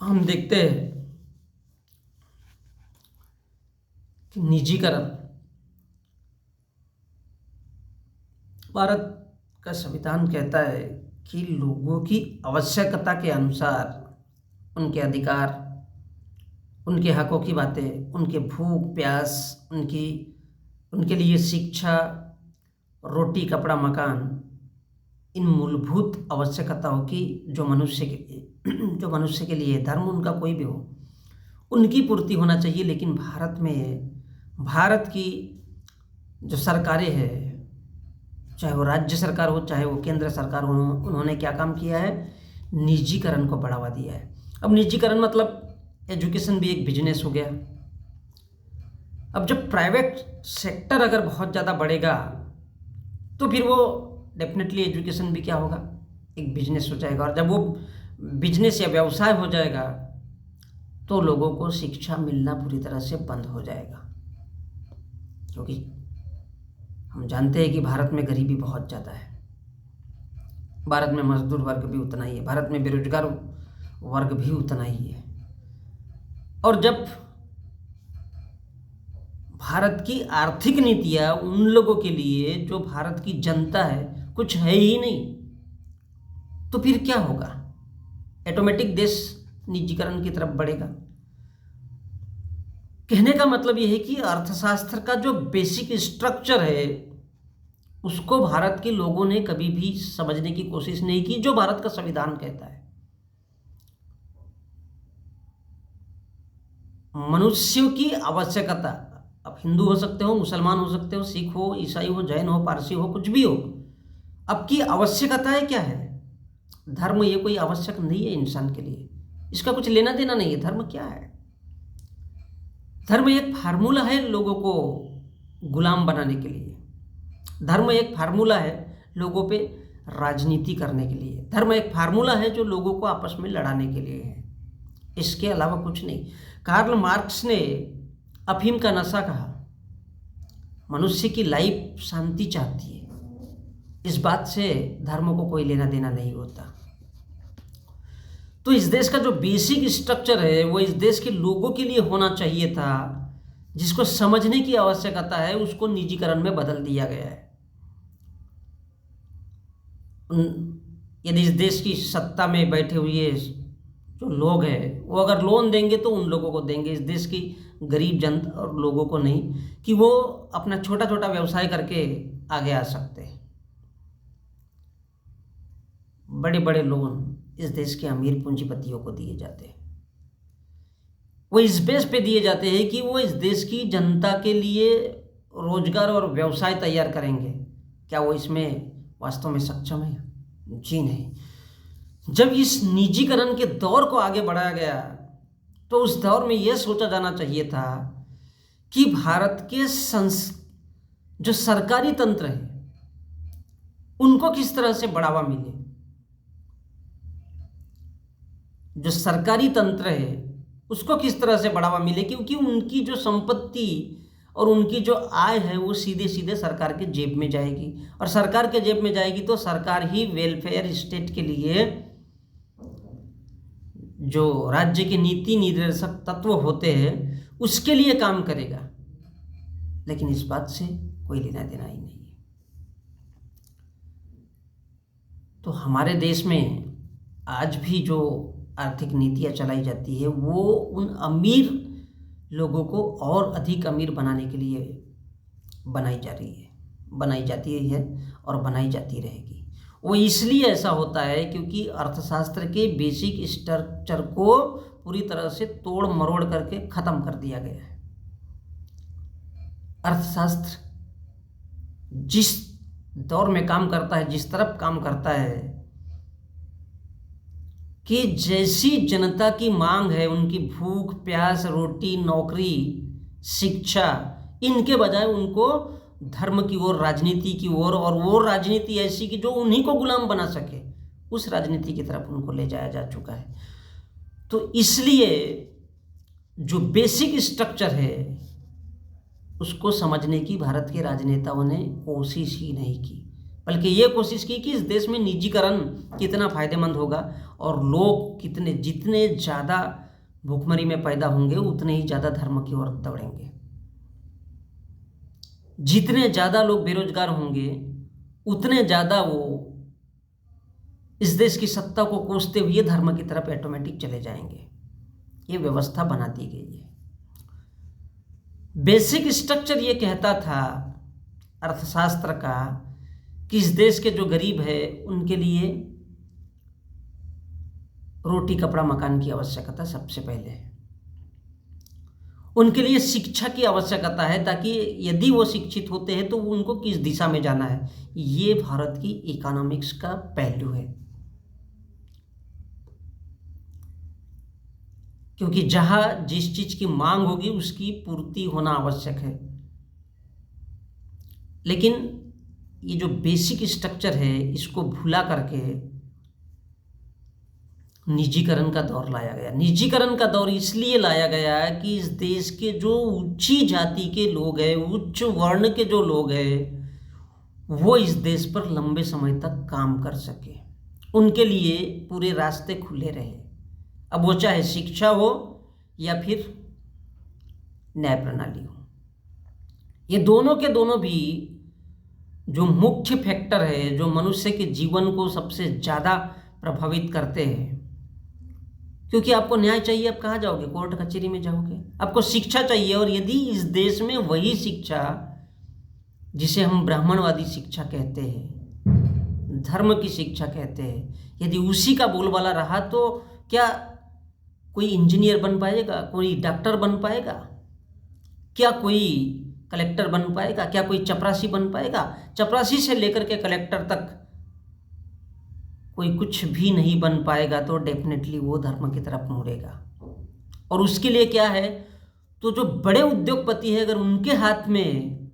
हम देखते हैं कि निजीकरण भारत का संविधान कहता है कि लोगों की आवश्यकता के अनुसार उनके अधिकार, उनके हकों की बातें, उनके भूख प्यास, उनके लिए शिक्षा, रोटी कपड़ा मकान, इन मूलभूत आवश्यकताओं की जो मनुष्य के लिए धर्म उनका कोई भी हो, उनकी पूर्ति होना चाहिए। लेकिन भारत की जो सरकारें हैं, चाहे वो राज्य सरकार हो चाहे वो केंद्र सरकार हो, उन्होंने क्या काम किया है? निजीकरण को बढ़ावा दिया है। अब निजीकरण मतलब एजुकेशन भी एक बिजनेस हो गया। अब जब प्राइवेट सेक्टर अगर बहुत ज़्यादा बढ़ेगा तो फिर वो डेफिनेटली एजुकेशन भी क्या होगा? एक बिजनेस हो जाएगा। और जब वो बिजनेस या व्यवसाय हो जाएगा तो लोगों को शिक्षा मिलना पूरी तरह से बंद हो जाएगा, क्योंकि हम जानते हैं कि भारत में गरीबी बहुत ज़्यादा है, भारत में मजदूर वर्ग भी उतना ही है, भारत में बेरोजगार वर्ग भी उतना ही है। और जब भारत की आर्थिक नीतियाँ उन लोगों के लिए, जो भारत की जनता है, कुछ है ही नहीं, तो फिर क्या होगा? ऑटोमेटिक देश निजीकरण की तरफ बढ़ेगा। कहने का मतलब यह है कि अर्थशास्त्र का जो बेसिक स्ट्रक्चर है उसको भारत के लोगों ने कभी भी समझने की कोशिश नहीं की, जो भारत का संविधान कहता है। मनुष्यों की आवश्यकता, अब हिंदू हो सकते हो, मुसलमान हो सकते हो, सिख हो, ईसाई हो, जैन हो, पारसी हो, कुछ भी हो, अब की आवश्यकताएं क्या है? धर्म ये कोई आवश्यक नहीं है इंसान के लिए, इसका कुछ लेना देना नहीं है। धर्म क्या है? धर्म एक फार्मूला है लोगों को गुलाम बनाने के लिए। धर्म एक फार्मूला है लोगों पे राजनीति करने के लिए। धर्म एक फार्मूला है जो लोगों को आपस में लड़ाने के लिए है, इसके अलावा कुछ नहीं। कार्ल मार्क्स ने अफीम का नशा कहा। मनुष्य की लाइफ शांति चाहती है, इस बात से धर्म को कोई लेना देना नहीं होता। तो इस देश का जो बेसिक स्ट्रक्चर है वो इस देश के लोगों के लिए होना चाहिए था, जिसको समझने की आवश्यकता है, उसको निजीकरण में बदल दिया गया है। यदि इस देश की सत्ता में बैठे हुए जो लोग हैं वो अगर लोन देंगे तो उन लोगों को देंगे, इस देश की गरीब जनता और लोगों को नहीं, कि वो अपना छोटा छोटा व्यवसाय करके आगे आ सकते हैं। बड़े बड़े लोन इस देश के अमीर पूंजीपतियों को दिए जाते हैं। वो इस बेस पे दिए जाते हैं कि वो इस देश की जनता के लिए रोजगार और व्यवसाय तैयार करेंगे। क्या वो इसमें वास्तव में सक्षम है? जी नहीं। जब इस निजीकरण के दौर को आगे बढ़ाया गया तो उस दौर में यह सोचा जाना चाहिए था कि भारत के जो सरकारी तंत्र है उनको किस तरह से बढ़ावा मिले। जो सरकारी तंत्र है उसको किस तरह से बढ़ावा मिले, क्योंकि उनकी जो संपत्ति और उनकी जो आय है वो सीधे सीधे सरकार के जेब में जाएगी, और सरकार के जेब में जाएगी तो सरकार ही वेलफेयर स्टेट के लिए जो राज्य के नीति निर्देशक तत्व होते हैं उसके लिए काम करेगा। लेकिन इस बात से कोई लेना देना ही नहीं है। तो हमारे देश में आज भी जो आर्थिक नीतियाँ चलाई जाती है वो उन अमीर लोगों को और अधिक अमीर बनाने के लिए बनाई जाती है और बनाई जाती रहेगी। वो इसलिए ऐसा होता है क्योंकि अर्थशास्त्र के बेसिक स्ट्रक्चर को पूरी तरह से तोड़ मरोड़ करके ख़त्म कर दिया गया है। अर्थशास्त्र जिस दौर में काम करता है, जिस तरफ काम करता है कि जैसी जनता की मांग है, उनकी भूख प्यास, रोटी नौकरी, शिक्षा, इनके बजाय उनको धर्म की ओर, राजनीति की ओर, और वो राजनीति ऐसी कि जो उन्हीं को गुलाम बना सके, उस राजनीति की तरफ उनको ले जाया जा चुका है। तो इसलिए जो बेसिक स्ट्रक्चर है उसको समझने की भारत के राजनेताओं ने कोशिश ही नहीं की। बल्कि ये कोशिश की कि इस देश में निजीकरण कितना फायदेमंद होगा और लोग जितने ज़्यादा भूखमरी में पैदा होंगे उतने ही ज़्यादा धर्म की ओर दौड़ेंगे। जितने ज़्यादा लोग बेरोजगार होंगे उतने ज़्यादा वो इस देश की सत्ता को कोसते हुए धर्म की तरफ ऑटोमेटिक चले जाएंगे। ये व्यवस्था बना दी गई है। बेसिक स्ट्रक्चर ये कहता था अर्थशास्त्र का कि इस देश के जो गरीब है उनके लिए रोटी कपड़ा मकान की आवश्यकता सबसे पहले है। उनके लिए शिक्षा की आवश्यकता है ताकि यदि वो शिक्षित होते हैं तो उनको किस दिशा में जाना है। ये भारत की इकोनॉमिक्स का पहलू है, क्योंकि जहां जिस चीज की मांग होगी उसकी पूर्ति होना आवश्यक है। लेकिन ये जो बेसिक स्ट्रक्चर है इसको भुला करके निजीकरण का दौर लाया गया। निजीकरण का दौर इसलिए लाया गया कि इस देश के जो ऊंची जाति के लोग हैं, उच्च वर्ण के जो लोग हैं, वो इस देश पर लंबे समय तक काम कर सके, उनके लिए पूरे रास्ते खुले रहे। अब वो चाहे शिक्षा हो या फिर न्याय प्रणाली हो, ये दोनों के दोनों भी जो मुख्य फैक्टर है जो मनुष्य के जीवन को सबसे ज़्यादा प्रभावित करते हैं। क्योंकि आपको न्याय चाहिए, आप कहाँ जाओगे? कोर्ट कचहरी में जाओगे। आपको शिक्षा चाहिए, और यदि इस देश में वही शिक्षा जिसे हम ब्राह्मणवादी शिक्षा कहते हैं, धर्म की शिक्षा कहते हैं, यदि उसी का बोलबाला रहा तो क्या कोई इंजीनियर बन पाएगा? कोई डॉक्टर बन पाएगा? क्या कोई कलेक्टर बन पाएगा? क्या कोई चपरासी बन पाएगा? चपरासी से लेकर के कलेक्टर तक कोई कुछ भी नहीं बन पाएगा तो डेफिनेटली वो धर्म की तरफ मुड़ेगा। और उसके लिए क्या है, तो जो बड़े उद्योगपति है अगर उनके हाथ में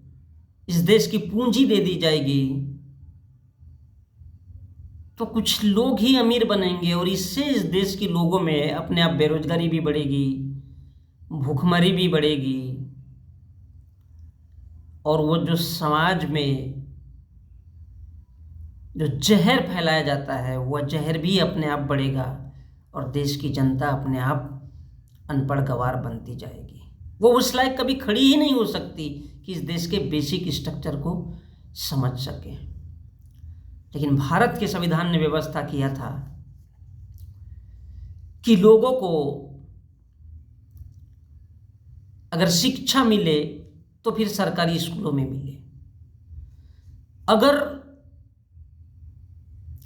इस देश की पूंजी दे दी जाएगी तो कुछ लोग ही अमीर बनेंगे, और इससे इस देश के लोगों में अपने आप बेरोजगारी भी बढ़ेगी, भूखमरी भी बढ़ेगी, और वो जो समाज में जो जहर फैलाया जाता है वह जहर भी अपने आप बढ़ेगा, और देश की जनता अपने आप अनपढ़ गंवार बनती जाएगी। वो उस लायक कभी खड़ी ही नहीं हो सकती कि इस देश के बेसिक स्ट्रक्चर को समझ सके। लेकिन भारत के संविधान ने व्यवस्था किया था कि लोगों को अगर शिक्षा मिले तो फिर सरकारी स्कूलों में मिले। अगर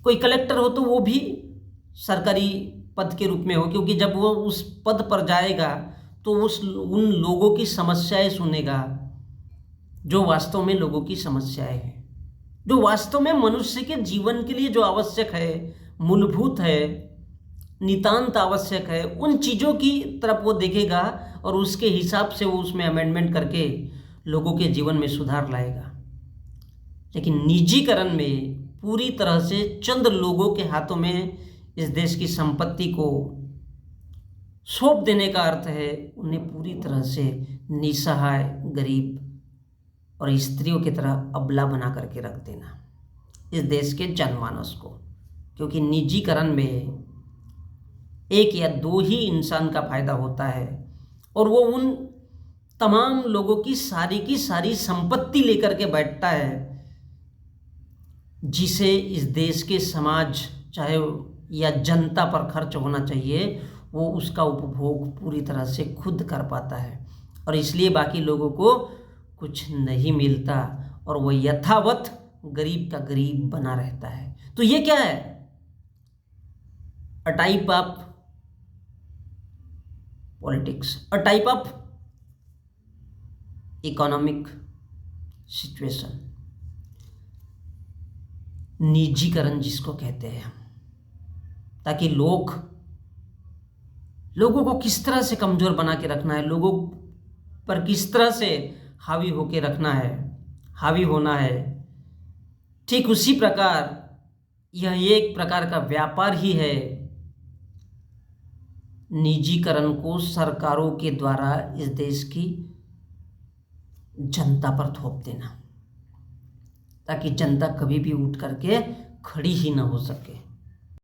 कोई कलेक्टर हो तो वो भी सरकारी पद के रूप में हो, क्योंकि जब वो उस पद पर जाएगा तो उन लोगों की समस्याएं सुनेगा जो वास्तव में लोगों की समस्याएं हैं, जो वास्तव में मनुष्य के जीवन के लिए जो आवश्यक है, मूलभूत है, नितांत आवश्यक है, उन चीज़ों की तरफ वो देखेगा और उसके हिसाब से वो उसमें अमेंडमेंट करके लोगों के जीवन में सुधार लाएगा। लेकिन निजीकरण में पूरी तरह से चंद लोगों के हाथों में इस देश की संपत्ति को सौंप देने का अर्थ है उन्हें पूरी तरह से निसहाय, गरीब और स्त्रियों की तरह अबला बना करके रख देना इस देश के जनमानस को। क्योंकि निजीकरण में एक या दो ही इंसान का फायदा होता है, और वो उन तमाम लोगों की सारी संपत्ति लेकर के बैठता है जिसे इस देश के समाज चाहे या जनता पर खर्च होना चाहिए, वो उसका उपभोग पूरी तरह से खुद कर पाता है, और इसलिए बाकी लोगों को कुछ नहीं मिलता और वो यथावत गरीब का गरीब बना रहता है। तो ये क्या है? A type of politics, a type of economic situation, निजीकरण जिसको कहते हैं हम, ताकि लोगों को किस तरह से कमजोर बना के रखना है, लोगों पर किस तरह से हावी होके रखना है, हावी होना है। ठीक उसी प्रकार यह एक प्रकार का व्यापार ही है, निजीकरण को सरकारों के द्वारा इस देश की जनता पर थोप देना। ताकि जनता कभी भी उठ करके खड़ी ही ना हो सके।